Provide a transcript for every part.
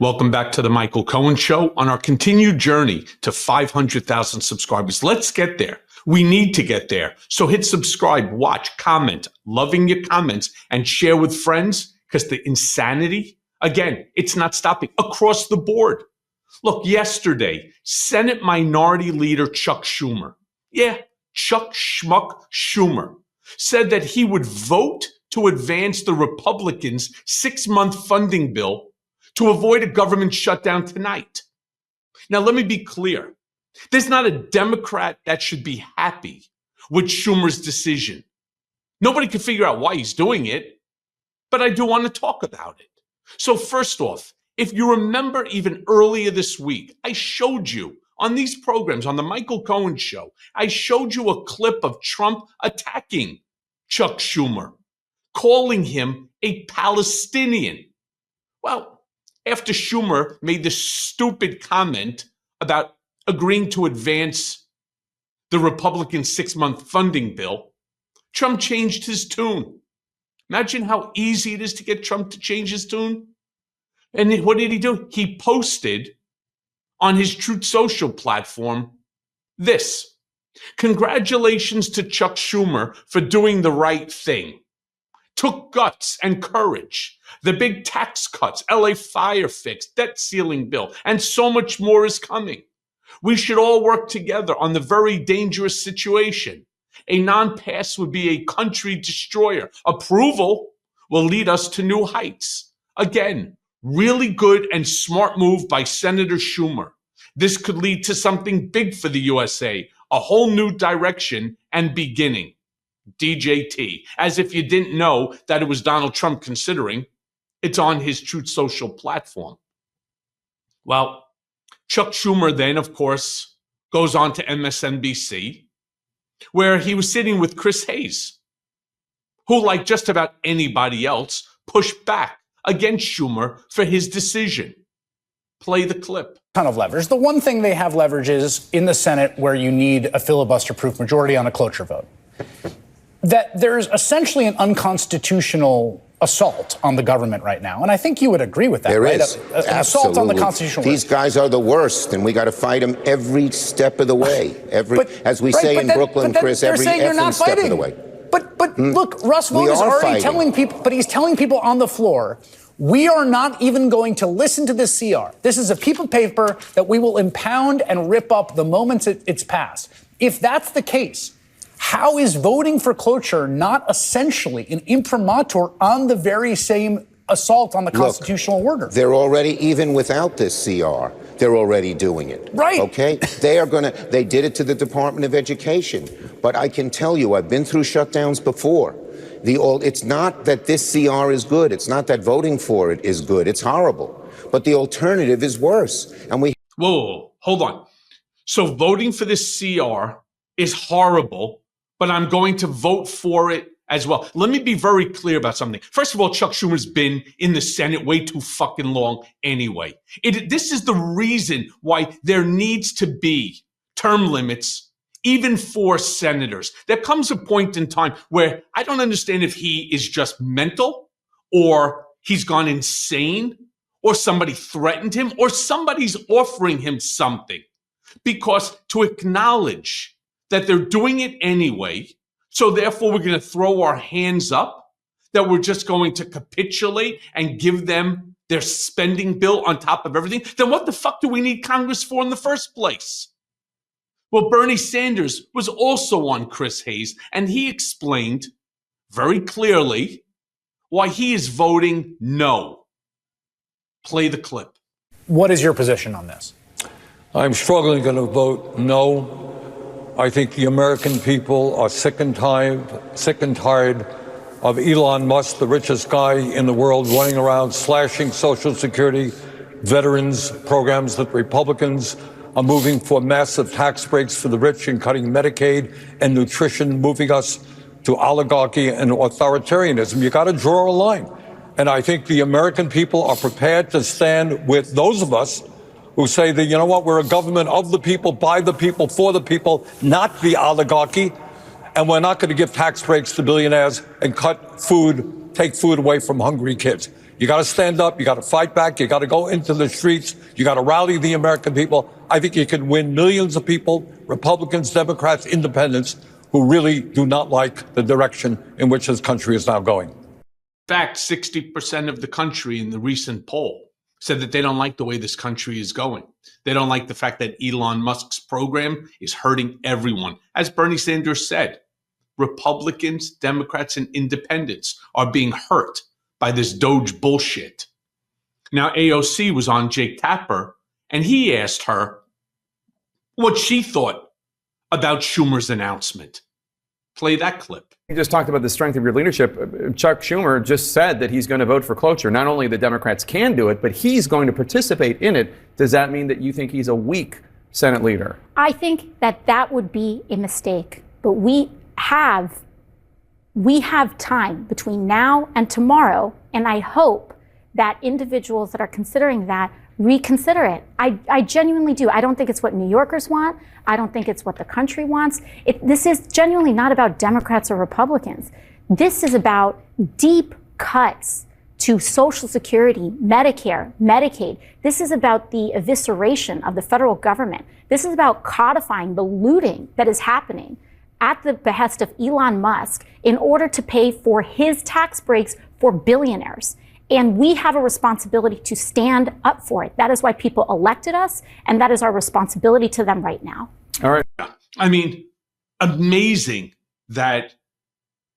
Welcome back to the Michael Cohen Show on our continued journey to 500,000 subscribers. Let's get there. We need to get there. So hit subscribe, watch, comment, loving your comments, and share with friends because the insanity, again, it's not stopping across the board. Look, yesterday, Senate Minority Leader Chuck Schumer, Chuck Schmuck Schumer, said that he would vote to advance the Republicans' 6-month funding bill to avoid a government shutdown tonight. Now, let me be clear. There's not a Democrat that should be happy with Schumer's decision. Nobody can figure out why he's doing it, but I do want to talk about it. So first off, if you remember even earlier this week, I showed you on these programs, on the Michael Cohen Show, I showed you a clip of Trump attacking Chuck Schumer, calling him a Palestinian. Well, after Schumer made this stupid comment about agreeing to advance the Republican 6-month funding bill, Trump changed his tune. Imagine how easy it is to get Trump to change his tune. And what did he do? He posted on his Truth Social platform this: "Congratulations to Chuck Schumer for doing the right thing. Took guts and courage. The big tax cuts, LA fire fix, debt ceiling bill, and so much more is coming. We should all work together on the very dangerous situation. A non-pass would be a country destroyer. Approval will lead us to new heights." Again, really good and smart move by Senator Schumer. This could lead to something big for the USA, a whole new direction and beginning. DJT, as if you didn't know that it was Donald Trump considering. It's on his Truth Social platform. Well, Chuck Schumer then, of course, goes on to MSNBC, where he was sitting with Chris Hayes, who, like just about anybody else, pushed back against Schumer for his decision. Play the clip. Ton of leverage. The one thing they have leverage is in the Senate, where you need a filibuster-proof majority on a cloture vote. That there's essentially an unconstitutional assault on the government right now. And I think you would agree with that, there right? Is. An assault on the constitutional These guys are the worst, and we got to fight them every step of the way. As we say in Brooklyn, Chris, every effing step of the way. But look, Russ Vought is already telling people, but he's telling people on the floor, we are not even going to listen to this CR. This is a piece of paper that we will impound and rip up the moment it's passed. If that's the case, how is voting for cloture not essentially an imprimatur on the very same assault on the constitutional order? They're already, even without this CR, they're already doing it. Right. Okay? They did it to the Department of Education. But I can tell you, I've been through shutdowns before. It's not that this CR is good. It's not that voting for it is good. It's horrible. But the alternative is worse. And Whoa, hold on. So voting for this CR is horrible, but I'm going to vote for it as well. Let me be very clear about something. First of all, Chuck Schumer's been in the Senate way too fucking long anyway. This is the reason why there needs to be term limits even for senators. There comes a point in time where I don't understand if he is just mental or he's gone insane or somebody threatened him or somebody's offering him something. Because to acknowledge that they're doing it anyway, so therefore we're going to throw our hands up, that we're just going to capitulate and give them their spending bill on top of everything, then what the fuck do we need Congress for in the first place? Well, Bernie Sanders was also on Chris Hayes, and he explained very clearly why he is voting no. Play the clip. What is your position on this? I'm strongly going to vote no. I think the American people are sick and tired of Elon Musk, the richest guy in the world, running around slashing Social Security, veterans programs that Republicans are moving for massive tax breaks for the rich and cutting Medicaid and nutrition, moving us to oligarchy and authoritarianism. You got to draw a line. And I think the American people are prepared to stand with those of us who say that, you know what, we're a government of the people, by the people, for the people, not the oligarchy. And we're not going to give tax breaks to billionaires and take food away from hungry kids. You got to stand up. You got to fight back. You got to go into the streets. You got to rally the American people. I think you can win millions of people, Republicans, Democrats, independents, who really do not like the direction in which this country is now going. In fact, 60% of the country in the recent poll said that they don't like the way this country is going. They don't like the fact that Elon Musk's program is hurting everyone. As Bernie Sanders said, Republicans, Democrats, and independents are being hurt by this Doge bullshit. Now, AOC was on Jake Tapper, and he asked her what she thought about Schumer's announcement. Play that clip. You just talked about the strength of your leadership. Chuck Schumer just said that he's going to vote for cloture. Not only the Democrats can do it, but he's going to participate in it. Does that mean that you think he's a weak Senate leader? I think that that would be a mistake. But we have time between now and tomorrow, and I hope that individuals that are considering that reconsider it. I genuinely do. I don't think it's what New Yorkers want. I don't think it's what the country wants. This is genuinely not about Democrats or Republicans. This is about deep cuts to Social Security, Medicare, Medicaid. This is about the evisceration of the federal government. This is about codifying the looting that is happening at the behest of Elon Musk in order to pay for his tax breaks for billionaires. And we have a responsibility to stand up for it. That is why people elected us, and that is our responsibility to them right now. All right. I mean, amazing that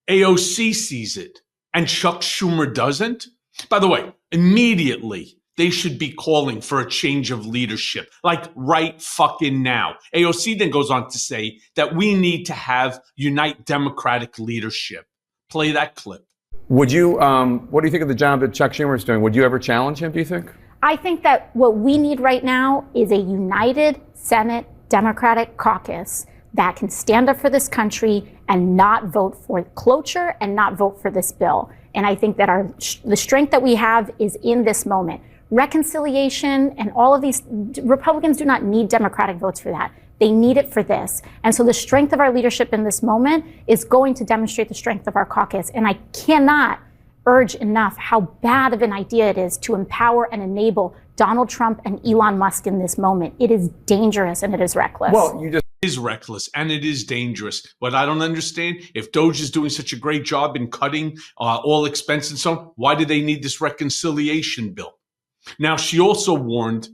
AOC sees it and Chuck Schumer doesn't. By the way, immediately they should be calling for a change of leadership, like right fucking now. AOC then goes on to say that we need to have unite Democratic leadership. Play that clip. Would you, what do you think of the job that Chuck Schumer is doing? Would you ever challenge him, do you think? I think that what we need right now is a united Senate Democratic caucus that can stand up for this country and not vote for cloture and not vote for this bill. And I think that the strength that we have is in this moment. Reconciliation and all of these, Republicans do not need Democratic votes for that. They need it for this. And so the strength of our leadership in this moment is going to demonstrate the strength of our caucus. And I cannot urge enough how bad of an idea it is to empower and enable Donald Trump and Elon Musk in this moment. It is dangerous and it is reckless. Well, it is reckless and it is dangerous. But I don't understand, if Doge is doing such a great job in cutting all expense and so on, why do they need this reconciliation bill? Now, she also warned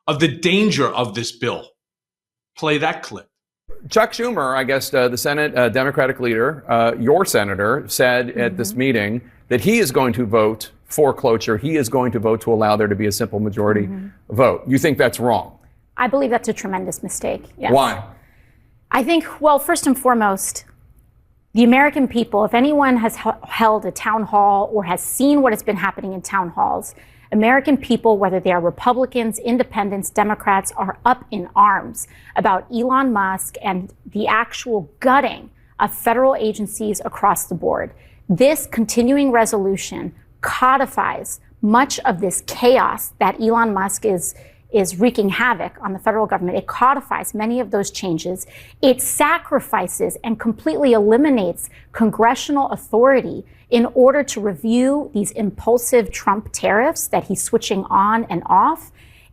of the danger of this bill. Play that clip. Chuck Schumer, I guess the Senate Democratic leader, your senator, said at this meeting that he is going to vote for cloture. He is going to vote to allow there to be a simple majority vote. You think that's wrong? I believe that's a tremendous mistake. Yes. Why? I think, well, first and foremost, the American people, if anyone has held a town hall or has seen what has been happening in town halls, American people, whether they are Republicans, independents, Democrats, are up in arms about Elon Musk and the actual gutting of federal agencies across the board. This continuing resolution codifies much of this chaos that Elon Musk is wreaking havoc on the federal government. It codifies many of those changes. It sacrifices and completely eliminates congressional authority in order to review these impulsive Trump tariffs that he's switching on and off.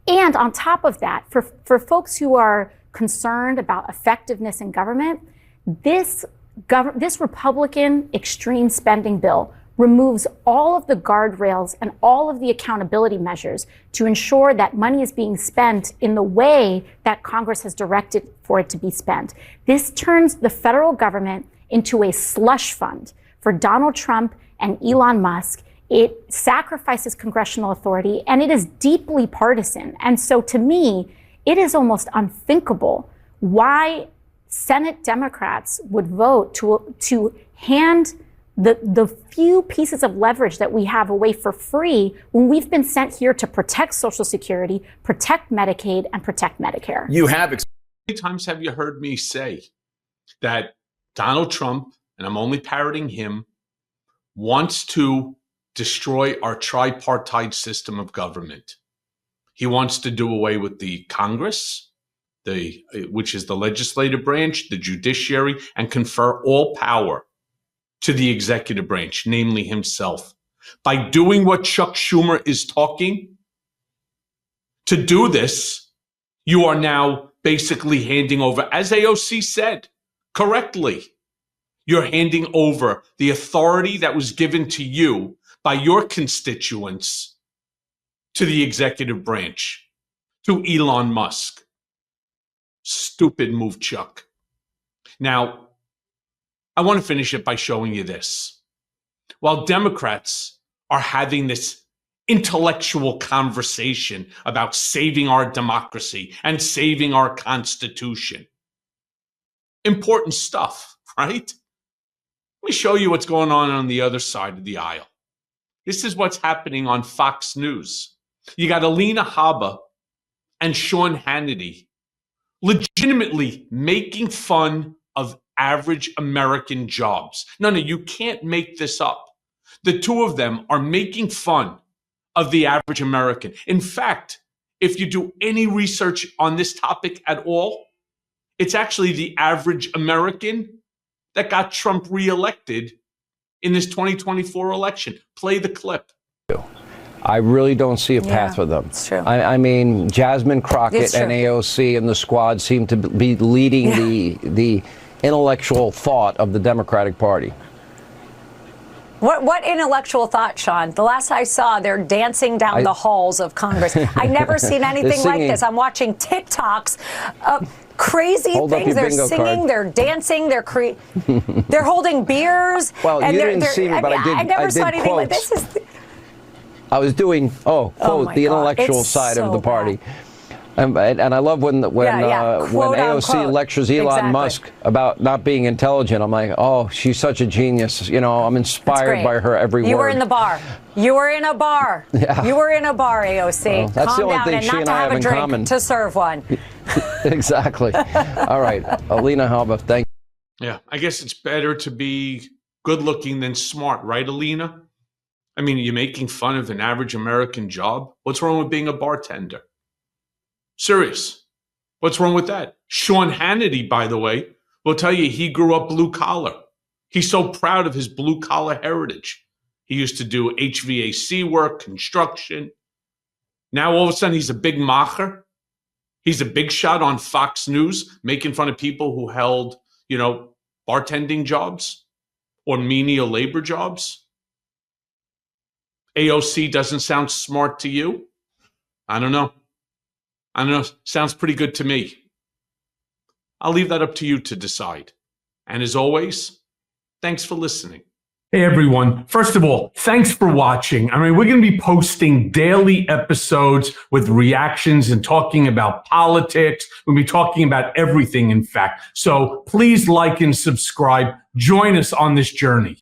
And on top of that, for folks who are concerned about effectiveness in government, this Republican extreme spending bill removes all of the guardrails and all of the accountability measures to ensure that money is being spent in the way that Congress has directed for it to be spent. This turns the federal government into a slush fund for Donald Trump and Elon Musk. It sacrifices congressional authority, and it is deeply partisan. And so to me, it is almost unthinkable why Senate Democrats would vote to hand the few pieces of leverage that we have away for free when we've been sent here to protect Social Security, protect Medicaid, and protect Medicare. You have. How many times have you heard me say that Donald Trump, and I'm only parroting him, wants to destroy our tripartite system of government? He wants to do away with the Congress, which is the legislative branch, the judiciary, and confer all power to the executive branch, namely himself. By doing what Chuck Schumer is talking, to do this, you are now basically handing over, as AOC said correctly, you're handing over the authority that was given to you by your constituents to the executive branch, to Elon Musk. Stupid move, Chuck. Now, I want to finish it by showing you this. While Democrats are having this intellectual conversation about saving our democracy and saving our Constitution, important stuff, right? Let me show you what's going on the other side of the aisle. This is what's happening on Fox News. You got Alina Habba and Sean Hannity legitimately making fun of average American jobs. No, you can't make this up. The two of them are making fun of the average American. In fact, if you do any research on this topic at all, it's actually the average American that got Trump reelected in this 2024 election. Play the clip. I really don't see a path for them. It's true. I mean, Jasmine Crockett and AOC and the squad seem to be leading the intellectual thought of the Democratic Party. What intellectual thought, Sean? The last I saw, they're dancing down the halls of Congress. I've never seen anything like this. I'm watching TikToks of crazy things. They're singing, they're dancing, they're holding beers. Well, and you didn't see me, but I never saw anything like this. I was doing, quote, the intellectual side of the party. And I love when AOC lectures Elon Musk about not being intelligent. I'm like, oh, she's such a genius. You know, I'm inspired by her every word. You were in the bar. You were in a bar. Yeah. You were in a bar, AOC. Well, that's Calm the only down thing and she not and to I have have a in drink, common. to serve one. Exactly. All right. Alina Habba, thank you. Yeah, I guess it's better to be good looking than smart, right, Alina? I mean, you're making fun of an average American job. What's wrong with being a bartender? Serious. What's wrong with that? Sean Hannity, by the way, will tell you he grew up blue collar. He's so proud of his blue collar heritage. He used to do HVAC work, construction. Now all of a sudden he's a big macher. He's a big shot on Fox News, making fun of people who held, bartending jobs or menial labor jobs. AOC doesn't sound smart to you? I don't know. Sounds pretty good to me. I'll leave that up to you to decide. And as always, thanks for listening. Hey, everyone. First of all, thanks for watching. I mean, we're going to be posting daily episodes with reactions and talking about politics. We'll be talking about everything, in fact. So please like and subscribe. Join us on this journey.